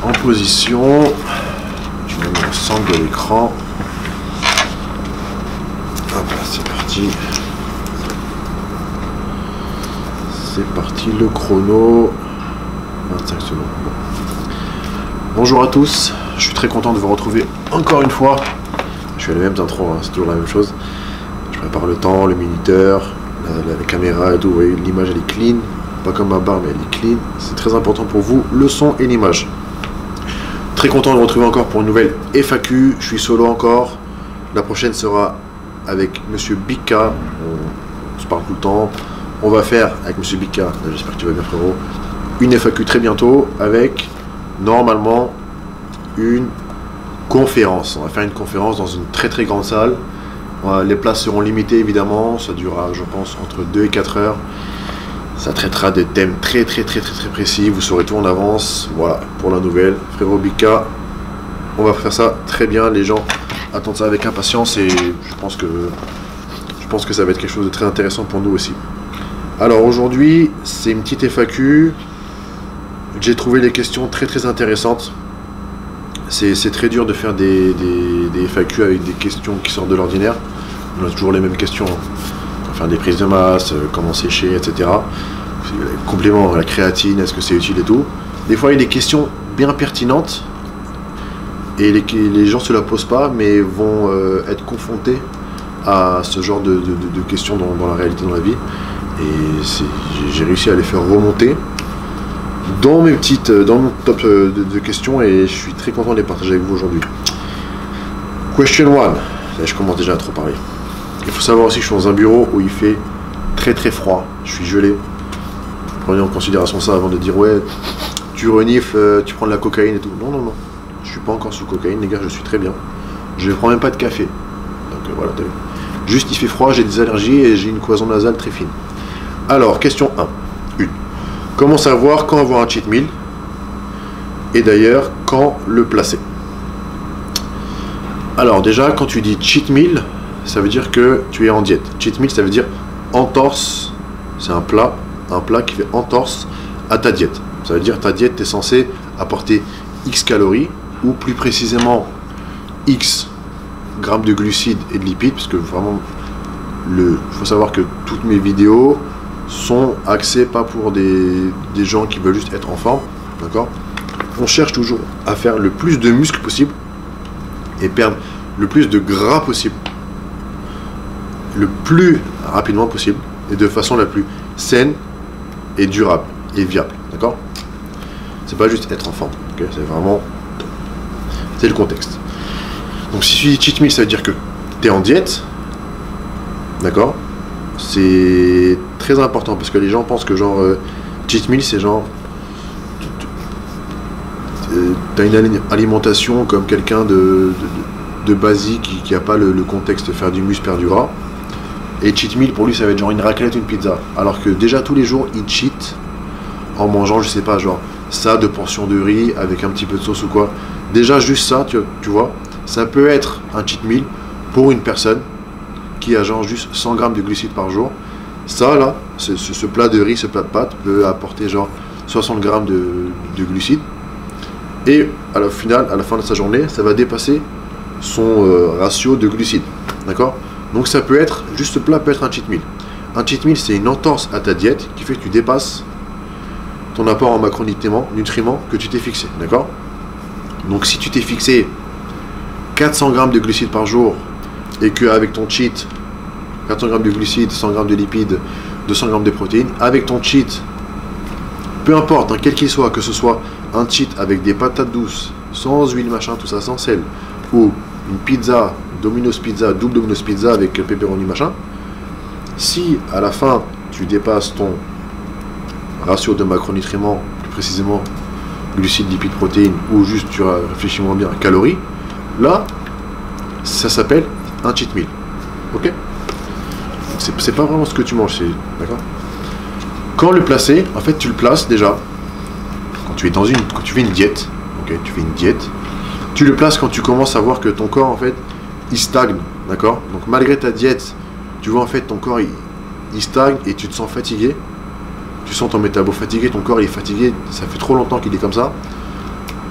en position. Je me mets au centre de l'écran. Hop là, c'est parti. C'est parti, le chrono. 25 secondes. Bon. Bonjour à tous, je suis très content de vous retrouver encore une fois. Je fais les mêmes intros, hein, c'est toujours la même chose. Je prépare le temps, le minuteur, la caméra et tout. Vous voyez, l'image elle est clean. Pas comme ma barre, mais elle est clean. C'est très important pour vous, le son et l'image. Très content de vous retrouver encore pour une nouvelle FAQ. Je suis solo encore. La prochaine sera avec Monsieur Bika. On se parle tout le temps. On va faire avec Monsieur Bika, j'espère que tu vas bien frérot, une FAQ très bientôt avec normalement une conférence. On va faire une conférence dans une très très grande salle. Les places seront limitées évidemment. Ça durera je pense entre 2 et 4 heures. Ça traitera des thèmes très précis. Vous saurez tout en avance. Voilà pour la nouvelle. Frérot Bika, on va faire ça très bien. Les gens attendent ça avec impatience et je pense que ça va être quelque chose de très intéressant pour nous aussi. Alors aujourd'hui, c'est une petite FAQ. J'ai trouvé les questions très intéressantes. C'est très dur de faire des FAQ avec des questions qui sortent de l'ordinaire. On a toujours les mêmes questions. On va faire des prises de masse, comment sécher, etc. Complément, la créatine, est-ce que c'est utile et tout. Des fois, il y a des questions bien pertinentes. Et les gens ne se la posent pas, mais vont être confrontés à ce genre de questions dans la réalité, dans la vie. Et j'ai réussi à les faire remonter dans mon top de questions et je suis très content de les partager avec vous aujourd'hui. Question 1. Là, je commence déjà à trop parler. Il faut savoir aussi que je suis dans un bureau où il fait très froid. Je suis gelé. Prenez en considération ça avant de dire ouais, tu renifles, tu prends de la cocaïne et tout. Non. Je suis pas encore sous cocaïne, les gars, je suis très bien. Je ne prends même pas de café. Donc voilà, t'as vu. Juste il fait froid, j'ai des allergies et j'ai une cloison nasale très fine. Alors, question 1. Comment savoir quand avoir un cheat meal? Et d'ailleurs, quand le placer? Alors déjà, quand tu dis cheat meal, ça veut dire que tu es en diète. Cheat meal, ça veut dire entorse. C'est un plat qui fait entorse à ta diète. Ça veut dire ta diète, tu es censé apporter X calories, ou plus précisément X grammes de glucides et de lipides, parce que vraiment, il faut savoir que toutes mes vidéos sont axés pas pour des gens qui veulent juste être en forme, d'accord? On cherche toujours à faire le plus de muscles possible et perdre le plus de gras possible, le plus rapidement possible et de façon la plus saine et durable et viable, d'accord? C'est pas juste être en forme, ok? C'est vraiment, c'est le contexte. Donc si tu dis cheat meal, ça veut dire que tu es en diète, d'accord? C'est très important parce que les gens pensent que genre cheat meal c'est genre t'as une alimentation comme quelqu'un de basique qui a pas le contexte de faire du muscle, perdre du gras, et cheat meal pour lui ça va être genre une raclette, une pizza, alors que déjà tous les jours il cheat en mangeant je sais pas genre ça, 2 portions de riz avec un petit peu de sauce ou quoi. Déjà juste ça tu vois, ça peut être un cheat meal pour une personne qui a genre juste 100 grammes de glucides par jour. Ça là, ce plat de riz, ce plat de pâtes peut apporter genre 60 grammes de glucides. Et à la fin de sa journée, ça va dépasser son ratio de glucides. D'accord? Donc ça peut être, juste ce plat peut être un cheat meal. Un cheat meal, c'est une entorse à ta diète qui fait que tu dépasses ton apport en macronutriments que tu t'es fixé. D'accord? Donc si tu t'es fixé 400 grammes de glucides par jour, et qu'avec ton cheat, 400 grammes de glucides, 100 grammes de lipides, 200 grammes de protéines, avec ton cheat, peu importe, hein, quel qu'il soit, que ce soit un cheat avec des patates douces, sans huile, machin, tout ça, sans sel, ou une pizza, Domino's Pizza, double Domino's Pizza avec pepperoni, machin, si à la fin, tu dépasses ton ratio de macronutriments, plus précisément glucides, lipides, protéines, ou juste, tu réfléchis moins bien, calories, là, ça s'appelle un cheat meal, ok? C'est pas vraiment ce que tu manges, d'accord? Quand le placer, en fait, tu le places déjà quand tu fais une diète, ok? Tu fais une diète, tu le places quand tu commences à voir que ton corps, en fait, il stagne, d'accord? Donc malgré ta diète, tu vois en fait ton corps il stagne et tu te sens fatigué, tu sens ton métabo fatigué, ton corps il est fatigué, ça fait trop longtemps qu'il est comme ça.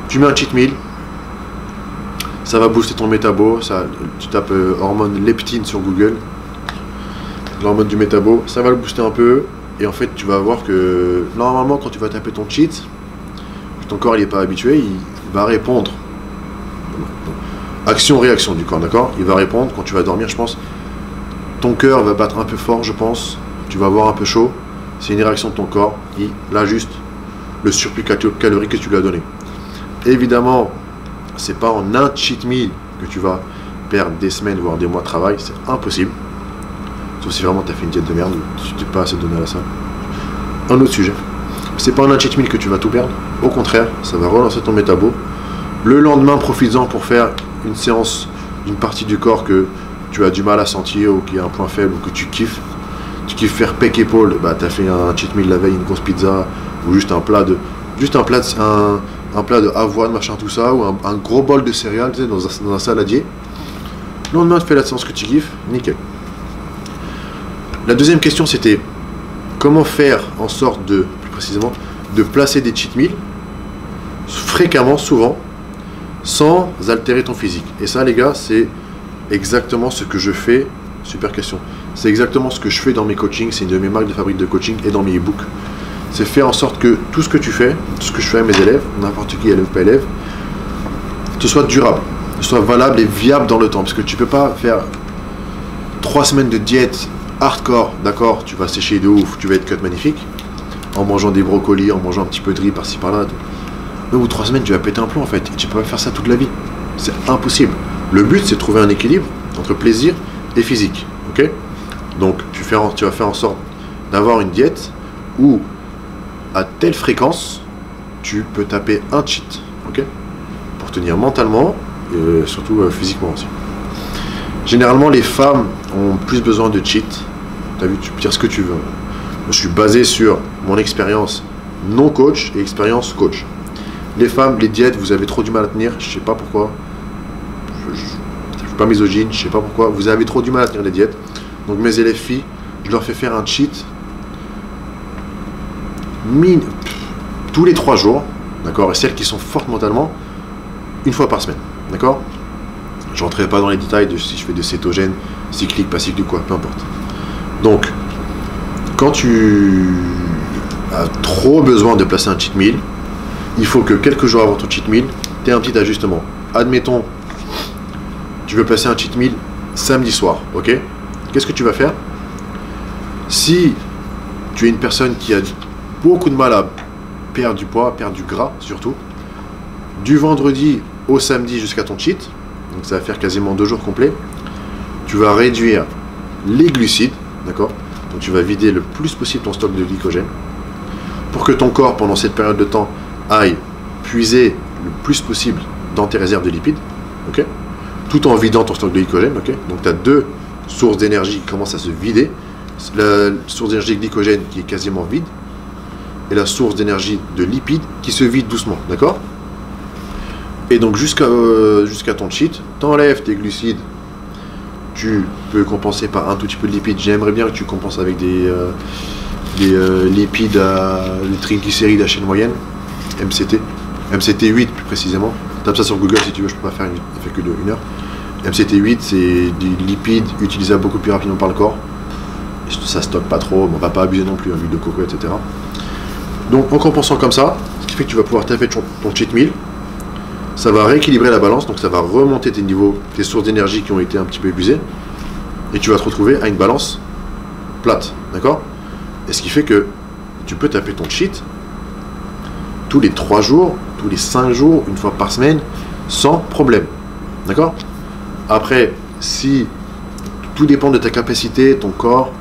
Tu mets un cheat meal, ça va booster ton métabo, tu tapes hormone leptine sur Google, l'hormone du métabo, ça va le booster un peu, et en fait tu vas voir que normalement quand tu vas taper ton cheat, ton corps il n'est pas habitué, il va répondre. Action-réaction du corps, d'accord? Il va répondre quand tu vas dormir, je pense. Ton cœur va battre un peu fort, je pense. Tu vas avoir un peu chaud. C'est une réaction de ton corps. Il ajuste le surplus calorique que tu lui as donné. Évidemment, c'est pas en un cheat meal que tu vas perdre des semaines, voire des mois de travail. C'est impossible. Sauf si vraiment tu as fait une diète de merde, tu t'es pas assez donné à ça. Un autre sujet. C'est pas en un cheat meal que tu vas tout perdre. Au contraire, ça va relancer ton métabo. Le lendemain, profites-en pour faire une séance d'une partie du corps que tu as du mal à sentir ou qui a un point faible ou que tu kiffes. Tu kiffes faire pec épaule, bah tu as fait un cheat meal la veille, une grosse pizza ou juste un plat de avoine, machin tout ça, ou un gros bol de céréales, tu sais, dans un saladier. Le lendemain, tu fais la séance que tu kiffes, nickel. La deuxième question, c'était comment faire en sorte de, plus précisément, de placer des cheat meals fréquemment, souvent, sans altérer ton physique. Et ça, les gars, c'est exactement ce que je fais. Super question. C'est exactement ce que je fais dans mes coachings. C'est une de mes marques de fabrique de coaching et dans mes e-books. C'est faire en sorte que tout ce que tu fais, tout ce que je fais à mes élèves, n'importe qui, élève pas élève, ce soit durable, ce soit valable et viable dans le temps. Parce que tu peux pas faire 3 semaines de diète hardcore, d'accord, tu vas sécher de ouf, tu vas être cut magnifique, en mangeant des brocolis, en mangeant un petit peu de riz par-ci par-là. Au bout de 3 semaines, tu vas péter un plomb en fait. Et tu peux pas faire ça toute la vie. C'est impossible. Le but, c'est de trouver un équilibre entre plaisir et physique. Ok? Donc, tu vas faire en sorte d'avoir une diète où, à telle fréquence, tu peux taper un cheat. Ok? Pour tenir mentalement et surtout physiquement aussi. Généralement, les femmes ont plus besoin de cheat. Tu as vu, tu peux dire ce que tu veux. Je suis basé sur mon expérience non coach et expérience coach. Les femmes, les diètes, vous avez trop du mal à tenir, je sais pas pourquoi. Je suis pas misogyne, je sais pas pourquoi. Vous avez trop du mal à tenir les diètes. Donc mes élèves filles, je leur fais faire un cheat tous les 3 jours, d'accord? Et celles qui sont fortes mentalement, une fois par semaine, d'accord? Je rentrerai pas dans les détails de si je fais des cétogènes, cycliques, pas cycliques, quoi, peu importe. Donc, quand tu as trop besoin de placer un cheat meal, il faut que quelques jours avant ton cheat meal, tu aies un petit ajustement. Admettons, tu veux placer un cheat meal samedi soir, ok? Qu'est-ce que tu vas faire? Si tu es une personne qui a beaucoup de mal à perdre du poids, perdre du gras surtout, du vendredi au samedi jusqu'à ton cheat, donc ça va faire quasiment 2 jours complets, tu vas réduire les glucides, d'accord? Donc tu vas vider le plus possible ton stock de glycogène pour que ton corps, pendant cette période de temps, aille puiser le plus possible dans tes réserves de lipides, ok, tout en vidant ton stock de glycogène, ok. Donc tu as 2 sources d'énergie qui commencent à se vider, la source d'énergie glycogène qui est quasiment vide et la source d'énergie de lipides qui se vide doucement, d'accord. Et donc jusqu'à ton cheat, t'enlèves tes glucides, tu peux compenser par un tout petit peu de lipides. J'aimerais bien que tu compenses avec des lipides des triglycérides à chaîne moyenne, MCT8 plus précisément. Tape ça sur Google si tu veux, je peux pas faire un fait que de 1 heure. MCT8, c'est des lipides utilisables beaucoup plus rapidement par le corps. Et ça stocke pas trop, mais on va pas abuser non plus, l'huile de coco, etc. Donc en compensant comme ça, ce qui fait que tu vas pouvoir taper ton cheat meal, ça va rééquilibrer la balance, donc ça va remonter tes niveaux, tes sources d'énergie qui ont été un petit peu épuisées, et tu vas te retrouver à une balance plate, d'accord? Et ce qui fait que tu peux taper ton cheat tous les 3 jours, tous les 5 jours, une fois par semaine, sans problème. D'accord? Après, si tout dépend de ta capacité, ton corps,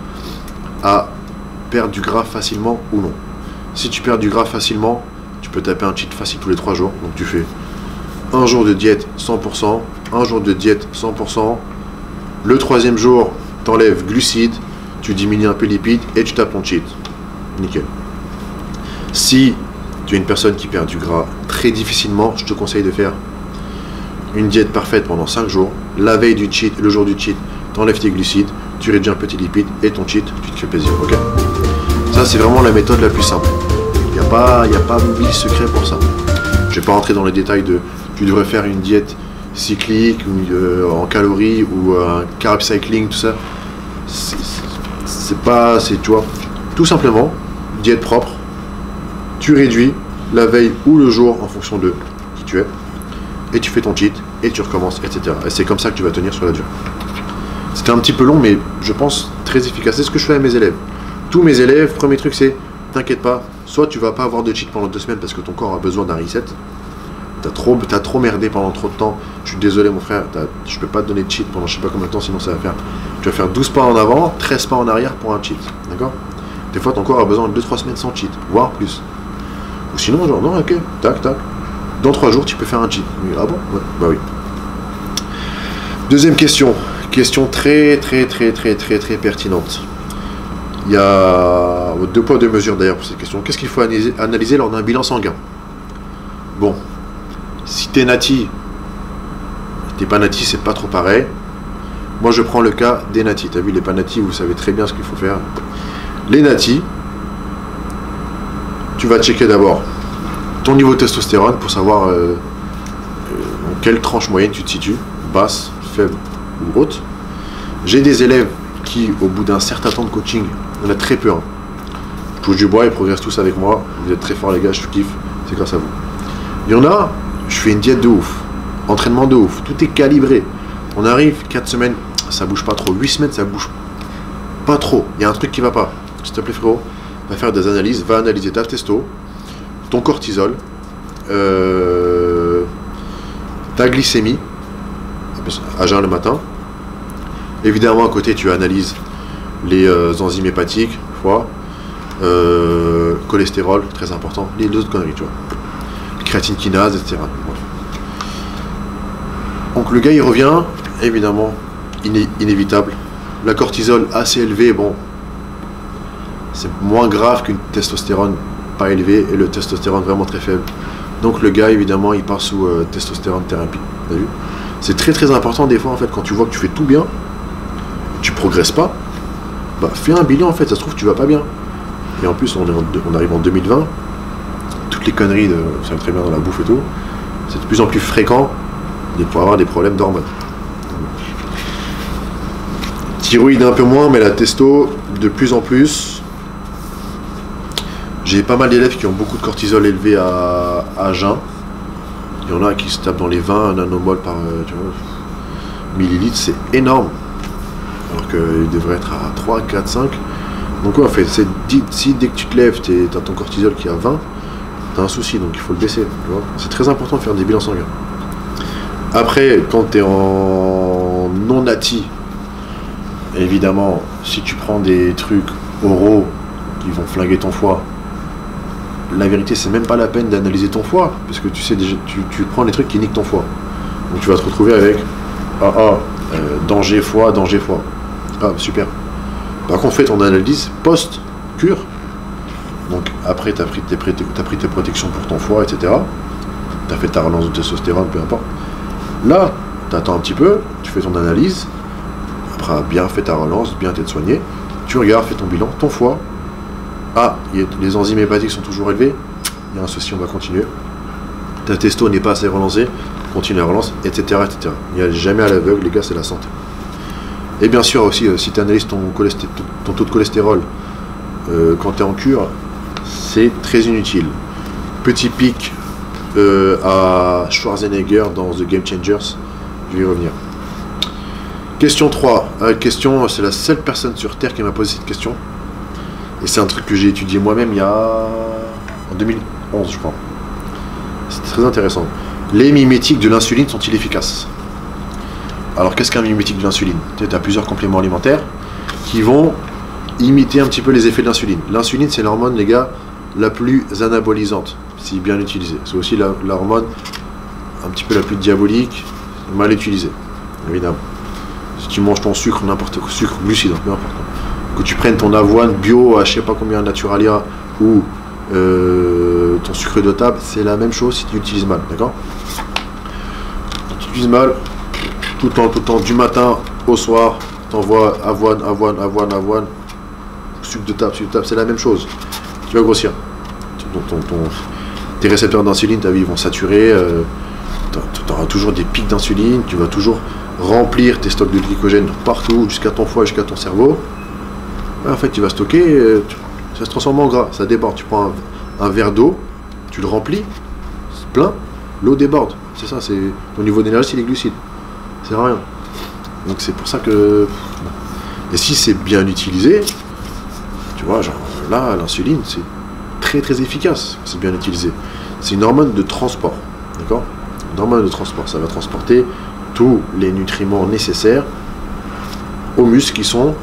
à perdre du gras facilement ou non. Si tu perds du gras facilement, tu peux taper un cheat facile tous les 3 jours. Donc tu fais un jour de diète 100%, un jour de diète 100%. Le 3e jour, tu enlèves glucides, tu diminues un peu lipides et tu tapes ton cheat. Nickel. Si tu es une personne qui perd du gras très difficilement, je te conseille de faire une diète parfaite pendant 5 jours. La veille du cheat, le jour du cheat, tu enlèves tes glucides, tu réduis un peu tes lipides et ton cheat, tu te fais plaisir. Ok? Ça, c'est vraiment la méthode la plus simple. Il n'y a pas 1000 secrets pour ça. Je vais pas rentrer dans les détails de tu devrais faire une diète cyclique ou en calories ou un carb cycling, tout ça. C'est pas, tu vois, tout simplement diète propre. Tu réduis la veille ou le jour en fonction de qui tu es et tu fais ton cheat et tu recommences, etc. Et c'est comme ça que tu vas tenir sur la durée. C'était un petit peu long, mais je pense très efficace. C'est ce que je fais à mes élèves. Tous mes élèves, premier truc, c'est t'inquiète pas, soit tu vas pas avoir de cheat pendant 2 semaines parce que ton corps a besoin d'un reset. T'as trop merdé pendant trop de temps. Je suis désolé, mon frère, je peux pas te donner de cheat pendant je sais pas combien de temps, sinon ça va faire. Tu vas faire 12 pas en avant, 13 pas en arrière pour un cheat. D'accord? Des fois, ton corps a besoin de 2-3 semaines sans cheat, voire plus. Ou sinon, genre, non, ok, tac, tac. Dans 3 jours, tu peux faire un cheat. Ah bon? Ouais, bah oui. Deuxième question. Question très pertinente. Il y a 2 poids 2 mesures d'ailleurs pour cette question. Qu'est-ce qu'il faut analyser lors d'un bilan sanguin? Bon, si t'es nati, t'es pas nati, c'est pas trop pareil. Moi, je prends le cas des natis. T'as vu, les pas natis, vous savez très bien ce qu'il faut faire. Les natis, tu vas checker d'abord ton niveau de testostérone pour savoir en quelle tranche moyenne tu te situes, basse, faible ou haute. J'ai des élèves qui, au bout d'un certain temps de coaching, on a très peu. Hein. Je touche du bois, ils progressent tous avec moi. Vous êtes très forts, les gars, je kiffe. C'est grâce à vous. Il y en a, je fais une diète de ouf, entraînement de ouf, tout est calibré. On arrive, 4 semaines, ça bouge pas trop. 8 semaines, ça bouge pas trop. Il y a un truc qui va pas. S'il te plaît, frérot, va faire des analyses, va analyser ta testo, ton cortisol, ta glycémie, à jeun le matin. Évidemment, à côté, tu analyses les enzymes hépatiques, foie, cholestérol, très important, les autres conneries, tu vois. Créatine kinase, etc. Bref. Donc le gars, il revient, évidemment, inévitable. La cortisol assez élevée, bon, c'est moins grave qu'une testostérone pas élevée et le testostérone vraiment très faible. Donc le gars, évidemment, il part sous testostérone thérapie. T'as vu? C'est très important des fois, en fait, quand tu vois que tu fais tout bien, tu progresses pas, bah fais un bilan, en fait, ça se trouve tu vas pas bien. Et en plus, on arrive en 2020, toutes les conneries, vous savez très bien dans la bouffe et tout, c'est de plus en plus fréquent pour avoir des problèmes d'hormones. Thyroïde un peu moins, mais la testo de plus en plus. J'ai pas mal d'élèves qui ont beaucoup de cortisol élevé à jeun. Il y en a qui se tapent dans les 20 nanomoles par millilitres, c'est énorme. Alors qu'il devrait être à 3, 4, 5. Donc ouais, en fait, si dès que tu te lèves, tu as ton cortisol qui est à 20, tu as un souci, donc il faut le baisser. C'est très important de faire des bilans sanguins. Après, quand tu es en non-nati, évidemment, si tu prends des trucs oraux qui vont flinguer ton foie, la vérité, c'est même pas la peine d'analyser ton foie, parce que tu sais déjà, tu prends les trucs qui niquent ton foie. Donc tu vas te retrouver avec danger foie. Ah, super. Par contre, fais ton analyse post-cure. Donc après, tu as pris tes protections pour ton foie, etc. Tu as fait ta relance de testostérone, peu importe. Là, tu attends un petit peu, tu fais ton analyse. Après, bien fait ta relance, bien t'être soigné. Tu regardes, fais ton bilan, ton foie. Ah, les enzymes hépatiques sont toujours élevées. Il y a un souci, on va continuer. Ta testo n'est pas assez relancée. Continue la relance, etc. Il n'y a jamais à l'aveugle, les gars, c'est la santé. Et bien sûr aussi, si tu analyses ton taux de cholestérol quand tu es en cure, c'est très inutile. Petit pic à Schwarzenegger dans The Game Changers, je vais y revenir. Question 3. C'est la seule personne sur Terre qui m'a posé cette question. Et c'est un truc que j'ai étudié moi-même en 2011, je crois. C'est très intéressant. Les mimétiques de l'insuline sont-ils efficaces? Alors, qu'est-ce qu'un mimétique de l'insuline? Tu as plusieurs compléments alimentaires qui vont imiter un petit peu les effets de l'insuline. L'insuline, c'est l'hormone, les gars, la plus anabolisante, si bien utilisée. C'est aussi l'hormone un petit peu la plus diabolique, mal utilisée, évidemment. Si tu manges ton sucre, n'importe quoi, sucre, glucide, n'importe quoi. Que tu prennes ton avoine bio à je sais pas combien Naturalia ou ton sucre de table, c'est la même chose si tu l'utilises mal, d'accord? Si tu utilises mal, tout le temps, du matin au soir, t'envoies avoine, sucre de table, c'est la même chose. Tu vas grossir. tes récepteurs d'insuline, ta vie, ils vont saturer, tu auras toujours des pics d'insuline, tu vas toujours remplir tes stocks de glycogène partout, jusqu'à ton foie, jusqu'à ton cerveau. En fait, tu vas stocker, ça se transforme en gras, ça déborde. Tu prends un verre d'eau, tu le remplis, c'est plein, l'eau déborde. C'est ça, c'est au niveau d'énergie, c'est les glucides. C'est rien. Donc c'est pour ça que... Et si c'est bien utilisé, tu vois, genre là, l'insuline, c'est très très efficace, c'est bien utilisé. C'est une hormone de transport, d'accord? Une hormone de transport, ça va transporter tous les nutriments nécessaires aux muscles qui sont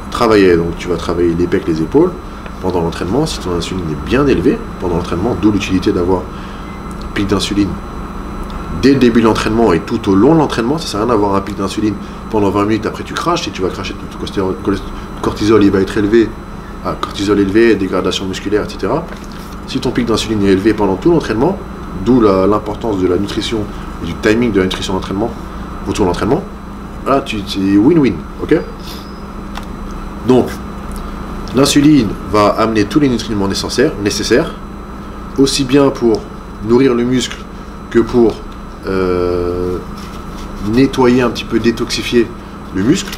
travaillés. Donc tu vas travailler les pecs, les épaules pendant l'entraînement. Si ton insuline est bien élevée pendant l'entraînement, d'où l'utilité d'avoir un pic d'insuline dès le début de l'entraînement et tout au long de l'entraînement. Ça sert à rien d'avoir un pic d'insuline pendant 20 minutes, après tu craches, et tu vas cracher, ton cortisol il va être élevé, cortisol élevé, dégradation musculaire, etc. Si ton pic d'insuline est élevé pendant tout l'entraînement, d'où l'importance de la nutrition et du timing de la nutrition d'entraînement autour de l'entraînement, là c'est win-win, ok? Donc l'insuline va amener tous les nutriments nécessaires, aussi bien pour nourrir le muscle que pour nettoyer un petit peu, détoxifier le muscle,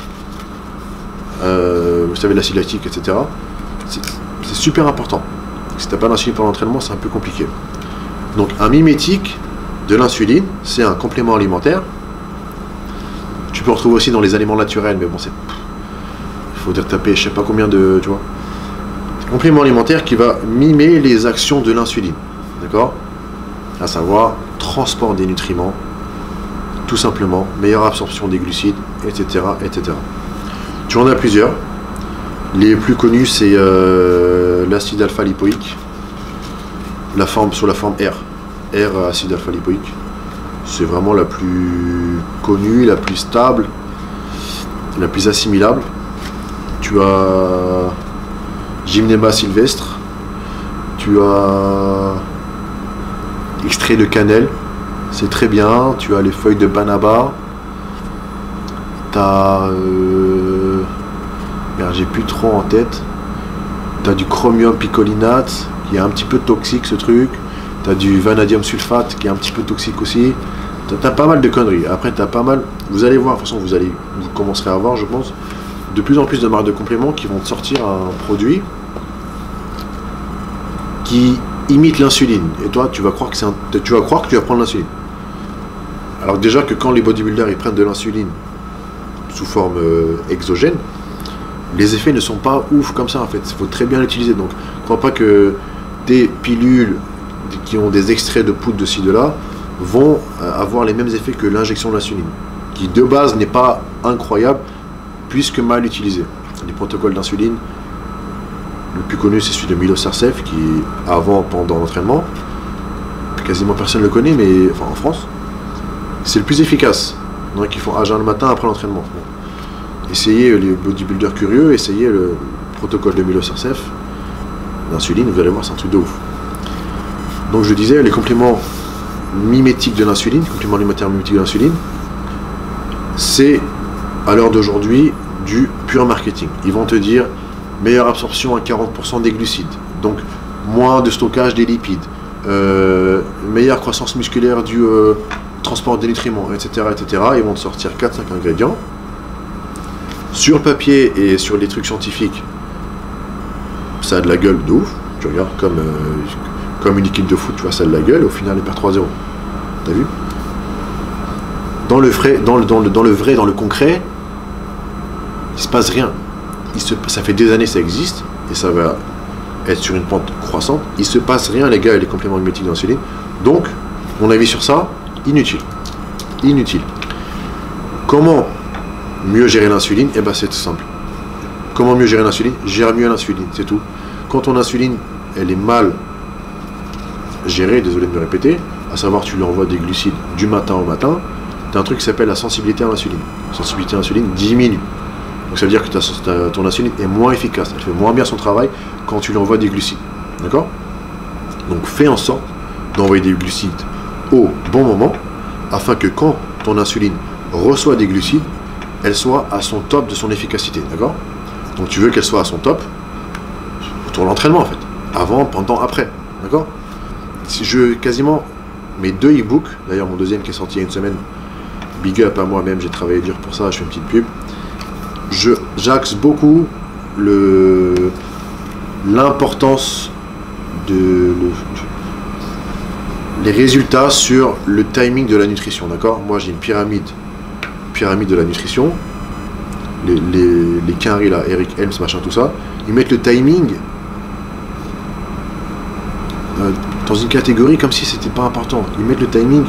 vous savez, l'acide lactique, etc. C'est super important. Si tu n'as pas d'insuline pour l'entraînement, c'est un peu compliqué. Donc un mimétique de l'insuline, c'est un complément alimentaire. Tu peux le retrouver aussi dans les aliments naturels, mais bon, il faut dire taper je sais pas combien de, tu vois. Complément alimentaire qui va mimer les actions de l'insuline, d'accord? À savoir transport des nutriments, tout simplement, meilleure absorption des glucides, etc., etc. Tu en as plusieurs. Les plus connus, c'est l'acide alpha-lipoïque, sous la forme R acide alpha-lipoïque. C'est vraiment la plus connue, la plus stable, la plus assimilable. Tu as Gymnema sylvestre, tu as extrait de cannelle, c'est très bien. Tu as les feuilles de banaba, tu as j'ai plus trop en tête. Tu as du chromium picolinate qui est un petit peu toxique, ce truc. Tu as du vanadium sulfate qui est un petit peu toxique aussi. Tu as pas mal de conneries. Après tu as pas mal, vous allez voir, de toute façon vous commencerez à voir, je pense, de plus en plus de marques de compléments qui vont te sortir un produit qui imite l'insuline. Et toi tu vas croire que tu vas prendre l'insuline. Alors déjà que quand les bodybuilders ils prennent de l'insuline sous forme exogène, les effets ne sont pas ouf comme ça en fait. Il faut très bien l'utiliser. Donc ne crois pas que des pilules qui ont des extraits de poudre de ci de là vont avoir les mêmes effets que l'injection d'insuline, qui de base n'est pas incroyable puisque mal utilisé. Les protocoles d'insuline, le plus connu c'est celui de Milos Sarcev, qui avant, pendant l'entraînement, quasiment personne ne le connaît, mais enfin en France, c'est le plus efficace. Il y en a qui font à jeun le matin après l'entraînement. Bon. Essayez, les bodybuilders curieux, essayez le protocole de Milos Sarcev d'insuline, vous allez voir, c'est un truc de ouf. Donc je disais, les compléments mimétiques de l'insuline, compléments alimentaires mimétiques de l'insuline, c'est à l'heure d'aujourd'hui du pur marketing. Ils vont te dire meilleure absorption à 40% des glucides, donc moins de stockage des lipides, meilleure croissance musculaire du transport des nutriments, etc., etc. Ils vont te sortir 4-5 ingrédients. Sur le papier et sur les trucs scientifiques, ça a de la gueule de ouf. Tu regardes comme une équipe de foot, tu vois, ça a de la gueule, et au final, elle perd 3-0. T'as vu? Dans le vrai, dans le concret, il se passe rien. Ça fait des années que ça existe, et ça va être sur une pente croissante. Il se passe rien, les gars, et les compléments mimétiques d'insuline. Donc, mon avis sur ça, inutile. Inutile. Comment mieux gérer l'insuline? Eh ben, c'est tout simple. Comment mieux gérer l'insuline? Gère mieux l'insuline, c'est tout. Quand ton insuline, elle est mal gérée, désolé de me répéter, à savoir tu lui envoies des glucides du matin au matin, tu as un truc qui s'appelle la sensibilité à l'insuline. La sensibilité à l'insuline diminue. Donc ça veut dire que ton insuline est moins efficace, elle fait moins bien son travail quand tu lui envoies des glucides. D'accord? Donc fais en sorte d'envoyer des glucides au bon moment, afin que quand ton insuline reçoit des glucides, elle soit à son top de son efficacité. D'accord? Donc tu veux qu'elle soit à son top autour de l'entraînement en fait. Avant, pendant, après. D'accord? quasiment mes 2 e-books, d'ailleurs mon deuxième qui est sorti il y a une semaine, big up à moi-même, j'ai travaillé dur pour ça, je fais une petite pub. J'axe beaucoup l'importance les résultats sur le timing de la nutrition, d'accord? Moi j'ai une pyramide de la nutrition, les quinries là, Eric Helms, machin, tout ça, ils mettent le timing dans une catégorie comme si c'était pas important. Ils mettent le timing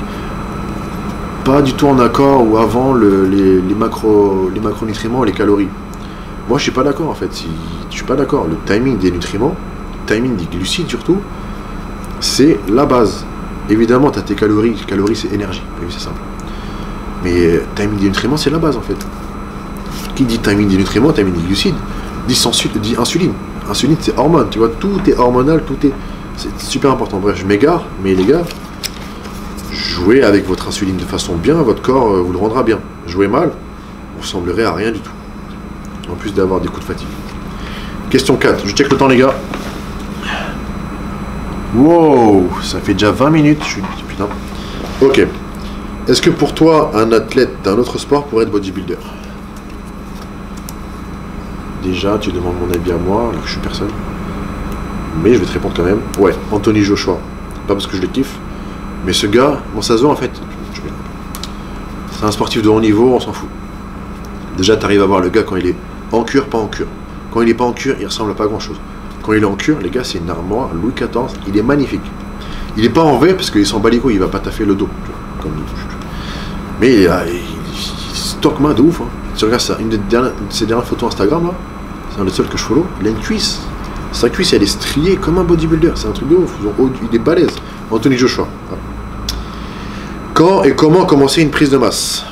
pas du tout en accord ou avant les macronutriments et les calories. Moi je suis pas d'accord en fait, je suis pas d'accord. Le timing des nutriments, le timing des glucides surtout, c'est la base. Évidemment tu as tes calories c'est énergie, oui, c'est simple. Mais timing des nutriments c'est la base en fait. Qui dit timing des nutriments, timing des glucides, dit insuline. Insuline c'est hormone, tu vois, tout est hormonal, c'est super important. Bref, je m'égare, mais les gars, jouez avec votre insuline de façon bien, votre corps vous le rendra bien. Jouez mal, vous ressemblerez à rien du tout. En plus d'avoir des coups de fatigue. Question 4, je check le temps les gars. Wow, ça fait déjà 20 minutes, je suis... Putain. Ok. Est-ce que pour toi, un athlète d'un autre sport pourrait être bodybuilder? Déjà, tu demandes mon avis à moi, alors que je suis personne. Mais je vais te répondre quand même. Ouais, Anthony Joshua. Pas parce que je le kiffe. Mais ce gars, bon, ça se voit en fait. C'est un sportif de haut niveau, on s'en fout. Déjà, tu arrives à voir le gars quand il est en cure, pas en cure. Quand il est pas en cure, il ressemble à pas grand chose. Quand il est en cure, les gars, c'est une armoire Louis XIV. Il est magnifique. Il est pas en V parce qu'il s'en bat les couilles, il va pas taffer le dos. Comme... Mais il stocke main de ouf. Hein. Tu regardes ça, une de ses dernières photos Instagram, là, c'est un des seuls que je follow. Il a une cuisse. Sa cuisse, elle est striée comme un bodybuilder. C'est un truc de ouf. Il est balèze. Anthony Joshua. Voilà. Quand et comment commencer une prise de masse?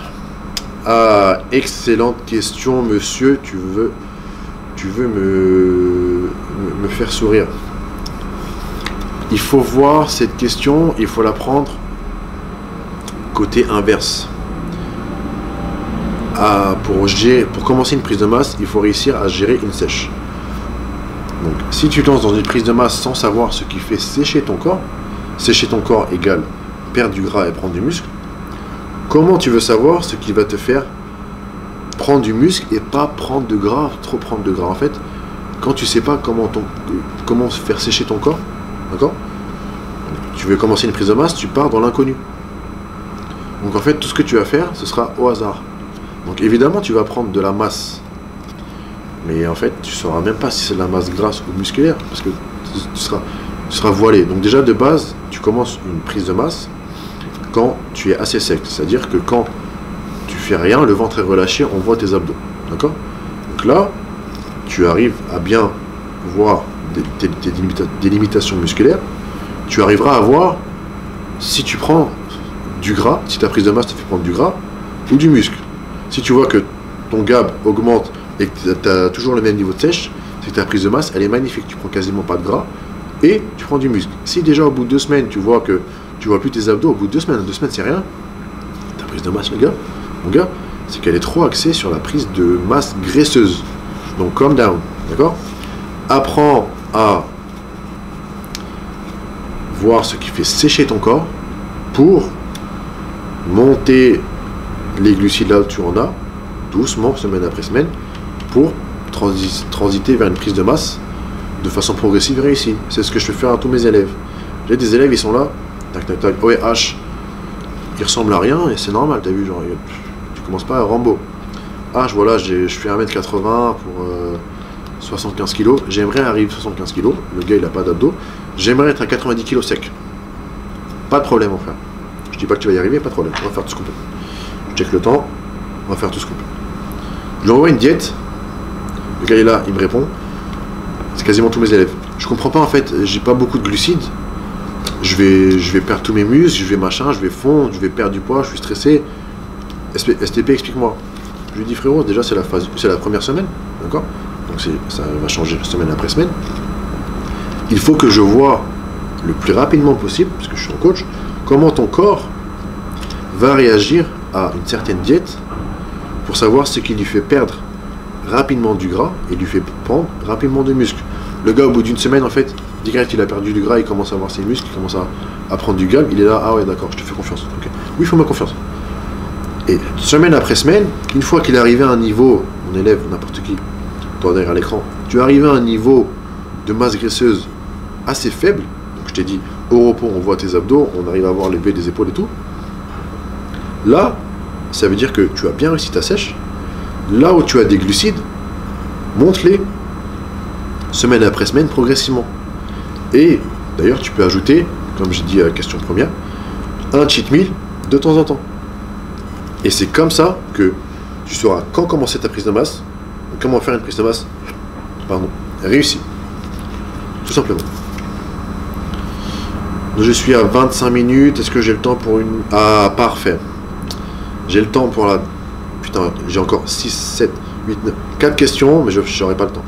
Ah, excellente question, monsieur. Tu veux me faire sourire. Il faut voir cette question, il faut la prendre côté inverse. Pour commencer une prise de masse, il faut réussir à gérer une sèche. Donc, si tu te lances dans une prise de masse sans savoir ce qui fait sécher ton corps égale perdre du gras et prendre du muscle, comment tu veux savoir ce qui va te faire prendre du muscle et pas prendre de gras, trop prendre de gras? En fait, quand tu sais pas comment faire sécher ton corps, d'accord? Tu veux commencer une prise de masse, tu pars dans l'inconnu. Donc en fait, tout ce que tu vas faire, ce sera au hasard. Donc évidemment, tu vas prendre de la masse. Mais en fait, tu ne sauras même pas si c'est de la masse grasse ou musculaire, parce que tu seras voilé. Donc déjà, de base, tu commences une prise de masse quand tu es assez sec. C'est-à-dire que quand tu fais rien, le ventre est relâché, on voit tes abdos. D'accord? Donc là, tu arrives à bien voir des limitations musculaires. Tu arriveras à voir si tu prends du gras, si ta prise de masse te fait prendre du gras ou du muscle. Si tu vois que ton GAB augmente et que tu as toujours le même niveau de sèche, c'est que ta prise de masse, elle est magnifique. Tu prends quasiment pas de gras et tu prends du muscle. Si déjà au bout de 2 semaines, tu vois que tu vois plus tes abdos, au bout de 2 semaines, c'est rien, ta prise de masse, mon gars, c'est qu'elle est trop axée sur la prise de masse graisseuse. Donc calm down, d'accord? Apprends à voir ce qui fait sécher ton corps pour monter les glucides là où tu en as, doucement, semaine après semaine, pour transiter vers une prise de masse de façon progressive et réussie. C'est ce que je fais faire à tous mes élèves. J'ai des élèves, ils sont là, tac tac tac, ouais, H, ils ressemblent à rien et c'est normal, t'as vu, genre, tu commences pas à Rambo. H, voilà, je fais 1m80 pour 75 kg, j'aimerais arriver à 75 kg, le gars il a pas d'abdos, j'aimerais être à 90 kg sec. Pas de problème, mon frère. Je dis pas que tu vas y arriver, pas de problème, on va faire tout ce qu'on peut. Je check le temps, on va faire tout ce qu'on peut. Je lui envoie une diète, le gars est là, il me répond, c'est quasiment tous mes élèves. Je comprends pas en fait, j'ai pas beaucoup de glucides, je vais perdre tous mes muscles, je vais machin, je vais fondre, je vais perdre du poids, je suis stressé. STP, explique-moi. Je lui dis frérot, déjà c'est la première semaine, d'accord? Donc ça va changer semaine après semaine. Il faut que je vois le plus rapidement possible, parce que je suis en coach, comment ton corps va réagir à une certaine diète pour savoir ce qui lui fait perdre rapidement du gras et lui fait prendre rapidement de muscle. Le gars au bout d'une semaine en fait Direct, il a perdu du gras, il commence à avoir ses muscles, il commence à prendre du gag. Il est là, ah ouais, d'accord, je te fais confiance. Okay. Oui, fais-moi confiance. Et semaine après semaine, une fois qu'il est arrivé à un niveau, mon élève, n'importe qui, toi derrière l'écran, tu es arrivé à un niveau de masse graisseuse assez faible. Donc je t'ai dit, au repos, on voit tes abdos, on arrive à voir les V des épaules et tout. Là, ça veut dire que tu as bien réussi ta sèche. Là où tu as des glucides, monte-les semaine après semaine progressivement. Et d'ailleurs, tu peux ajouter, comme j'ai dit à la question première, un cheat meal de temps en temps. Et c'est comme ça que tu sauras quand commencer ta prise de masse, comment faire une prise de masse, réussie. Tout simplement. Je suis à 25 minutes. Est-ce que j'ai le temps pour une... Ah, parfait. J'ai le temps pour la... Putain, j'ai encore 6, 7, 8, 9... 4 questions, mais je n'aurai pas le temps.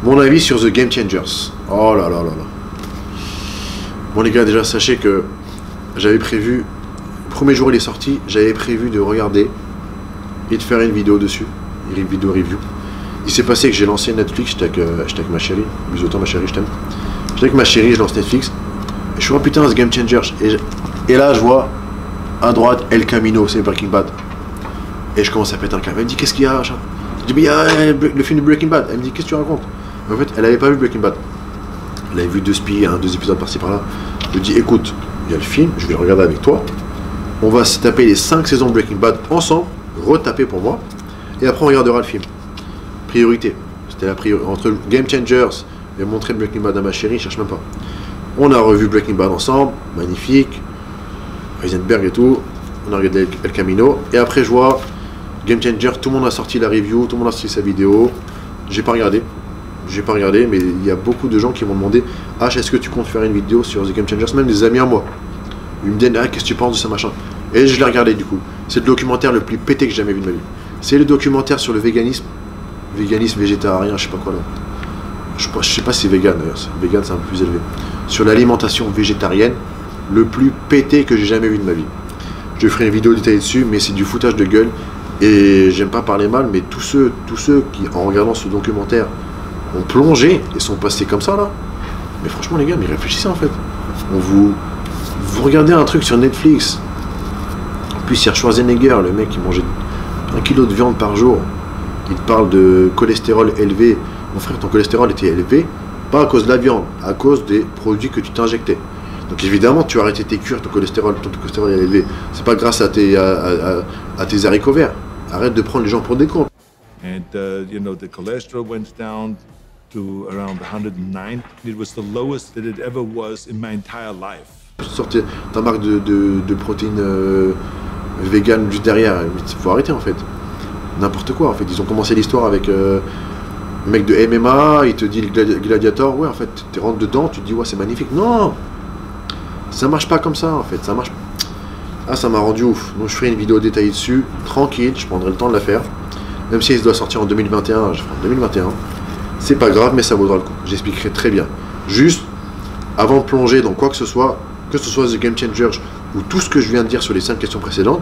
Mon avis sur The Game Changers. Oh là là là là. Bon les gars, déjà, sachez que j'avais prévu... Le premier jour il est sorti, j'avais prévu de regarder et de faire une vidéo dessus. Une vidéo review. Il s'est passé que j'ai lancé Netflix, j'étais avec ma chérie. Bisous autant ma chérie, je t'aime. J'étais avec ma chérie, je lance Netflix. Et je suis, oh putain, ce Game Changer. Et là, je vois à droite El Camino, c'est Breaking Bad. Et je commence à péter un câble. Elle me dit, qu'est-ce qu'il y a, machin. Je dis, mais il y a le film de Breaking Bad. Elle me dit, qu'est-ce que tu racontes? En fait, elle avait pas vu Breaking Bad. Elle avait vu 2 épisodes par-ci par-là. Je lui dis, écoute, il y a le film, je vais le regarder avec toi. On va se taper les 5 saisons de Breaking Bad ensemble, retaper pour moi. Et après, on regardera le film. Priorité. C'était la priorité. Entre Game Changers et montrer Breaking Bad à ma chérie, je cherche même pas. On a revu Breaking Bad ensemble, magnifique. Heisenberg et tout. On a regardé El Camino. Et après, je vois Game Changer, tout le monde a sorti la review, tout le monde a sorti sa vidéo. J'ai pas regardé. J'ai pas regardé, mais il y a beaucoup de gens qui m'ont demandé, H, est-ce que tu comptes faire une vidéo sur The Game Changers? Même des amis à moi. Ils me disent, ah, qu'est-ce que tu penses de ça, machin? Et je l'ai regardé du coup. C'est le documentaire le plus pété que j'ai jamais vu de ma vie. C'est le documentaire sur le véganisme. Véganisme, végétarien, je sais pas quoi là. Je sais pas si c'est vegan d'ailleurs. Vegan, c'est un peu plus élevé. Sur l'alimentation végétarienne, le plus pété que j'ai jamais vu de ma vie. Je ferai une vidéo détaillée dessus, mais c'est du foutage de gueule. Et j'aime pas parler mal, mais tous ceux qui, en regardant ce documentaire, ont plongé et sont passés comme ça là. Mais franchement les gars, mais réfléchissez en fait. Vous regardez un truc sur Netflix. Puis il y a Schwarzenegger, le mec qui mangeait 1 kilo de viande par jour. Il te parle de cholestérol élevé. Mon frère, ton cholestérol était élevé, pas à cause de la viande, à cause des produits que tu t'injectais. Donc évidemment, tu as arrêté tes cures, ton cholestérol est élevé. C'est pas grâce à tes haricots verts. Arrête de prendre les gens pour des cons. And you know, the cholesterol went down to around 109. It was the lowest that it ever was in my entire life. Sortir ta marque de protéines vegan juste derrière, il faut arrêter en fait. N'importe quoi en fait. Ils ont commencé l'histoire avec un mec de MMA, il te dit le gladiator, ouais en fait, tu rentres dedans, tu te dis ouais c'est magnifique. Non, ça marche pas comme ça en fait, ça marche. Ah ça m'a rendu ouf. Donc je ferai une vidéo détaillée dessus, tranquille, je prendrai le temps de la faire. Même si elle doit sortir en 2021, je ferai en 2021. C'est pas grave, mais ça vaudra le coup. J'expliquerai très bien. Juste, avant de plonger dans quoi que ce soit The Game Changer ou tout ce que je viens de dire sur les 5 questions précédentes,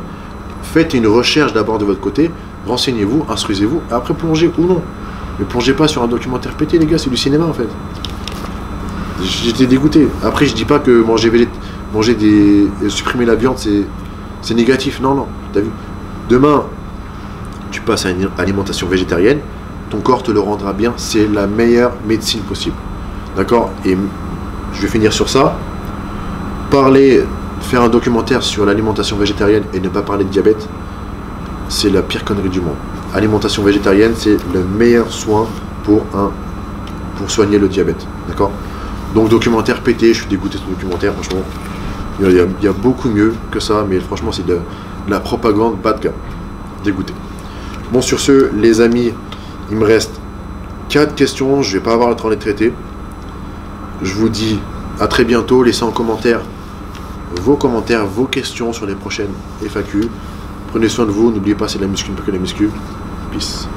faites une recherche d'abord de votre côté, renseignez-vous, instruisez-vous, et après plongez ou non. Mais plongez pas sur un documentaire pété, les gars, c'est du cinéma en fait. J'étais dégoûté. Après, je dis pas que supprimer la viande, c'est négatif. Non, non, t'as vu. Demain, tu passes à une alimentation végétarienne, ton corps te le rendra bien, c'est la meilleure médecine possible. D'accord? Et je vais finir sur ça. Faire un documentaire sur l'alimentation végétarienne et ne pas parler de diabète, c'est la pire connerie du monde. Alimentation végétarienne, c'est le meilleur soin pour soigner le diabète. D'accord? Donc documentaire pété, je suis dégoûté de ce documentaire, franchement. Il y a beaucoup mieux que ça, mais franchement c'est de la propagande bas de gamme. Dégoûté. Bon, sur ce, les amis, il me reste 4 questions, je vais pas avoir le temps de les traiter. Je vous dis à très bientôt, laissez en commentaire vos questions sur les prochaines FAQ. Prenez soin de vous, n'oubliez pas, c'est la muscu, pas que la muscu. Peace.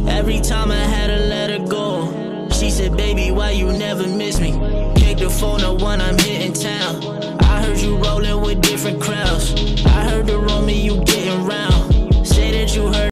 Every time I had to let her go, she said, baby, why you never miss me? Kick the phone up when I'm hitting town. I heard you rolling with different crowds. I heard the Roman you getting round. Say that you heard